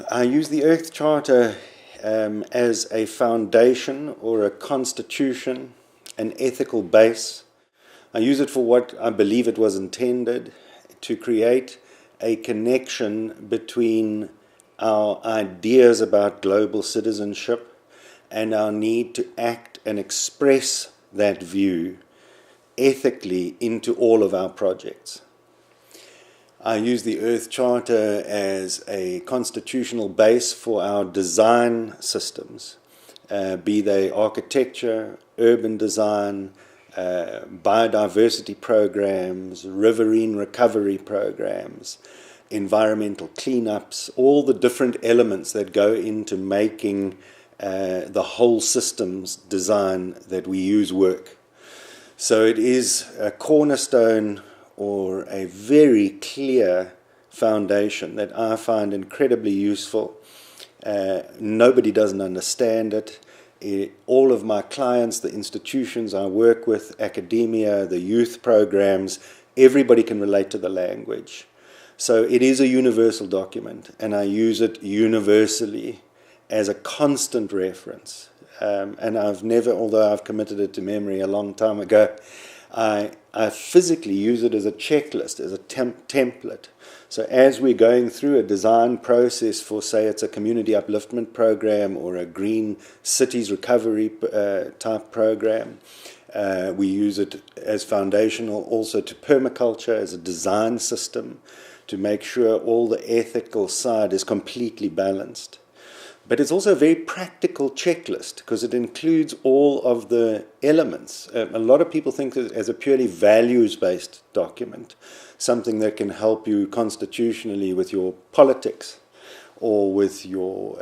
I use the Earth Charter as a foundation or a constitution, an ethical base. I use it for what I believe it was intended, to create a connection between our ideas about global citizenship and our need to act and express that view ethically into all of our projects. I use the Earth Charter as a constitutional base for our design systems, be they architecture, urban design, biodiversity programs, riverine recovery programs, environmental cleanups, all the different elements that go into making the whole systems design that we use work. So it is a cornerstone or a very clear foundation that I find incredibly useful. Nobody doesn't understand it. All of my clients, the institutions I work with, academia, the youth programs, everybody can relate to the language. So it is a universal document, and I use it universally as a constant reference. And I've never, although I've committed it to memory a long time ago, I physically use it as a checklist, as a template. So as we're going through a design process for, say, it's a community upliftment program or a green cities recovery type program, we use it as foundational also to permaculture as a design system to make sure all the ethical side is completely balanced. But it's also a very practical checklist because it includes all of the elements. A lot of people think of it as a purely values-based document, something that can help you constitutionally with your politics or with your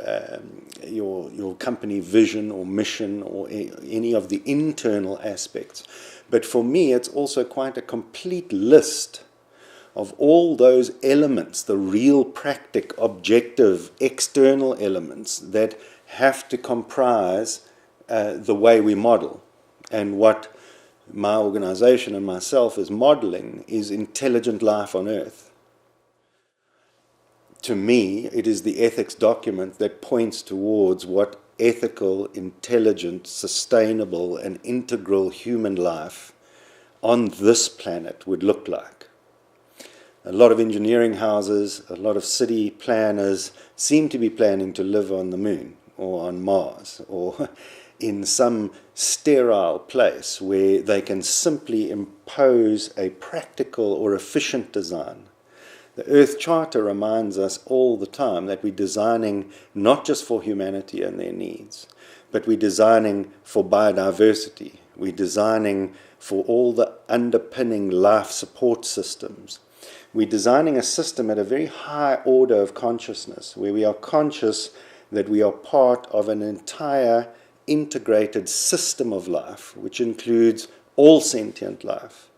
company vision or mission or any of the internal aspects. But for me, it's also quite a complete list of all those elements, the real practic, objective, external elements that have to comprise the way we model. And what my organization and myself is modeling is intelligent life on Earth. To me, it is the ethics document that points towards what ethical, intelligent, sustainable, and integral human life on this planet would look like. A lot of engineering houses, a lot of city planners seem to be planning to live on the moon or on Mars or in some sterile place where they can simply impose a practical or efficient design. The Earth Charter reminds us all the time that we're designing not just for humanity and their needs, but we're designing for biodiversity. We're designing for all the underpinning life support systems. We're designing a system at a very high order of consciousness, where we are conscious that we are part of an entire integrated system of life, which includes all sentient life,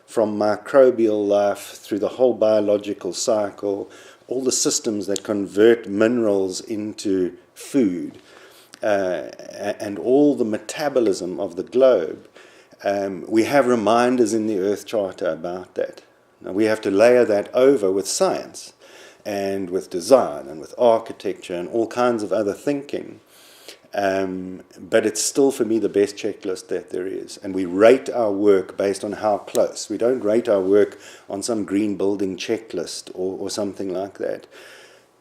from microbial life through the whole biological cycle, all the systems that convert minerals into food, and all the metabolism of the globe. We have reminders in the Earth Charter about that. Now we have to layer that over with science and with design and with architecture and all kinds of other thinking. But it's still, for me, the best checklist that there is. And we rate our work based on how close. We don't rate our work on some green building checklist or something like that.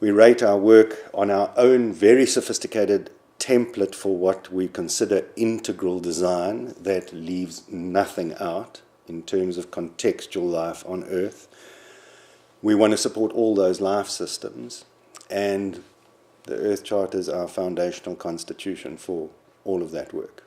We rate our work on our own very sophisticated template for what we consider integral design that leaves nothing out in terms of contextual life on Earth. We want to support all those life systems, and the Earth Charter is our foundational constitution for all of that work.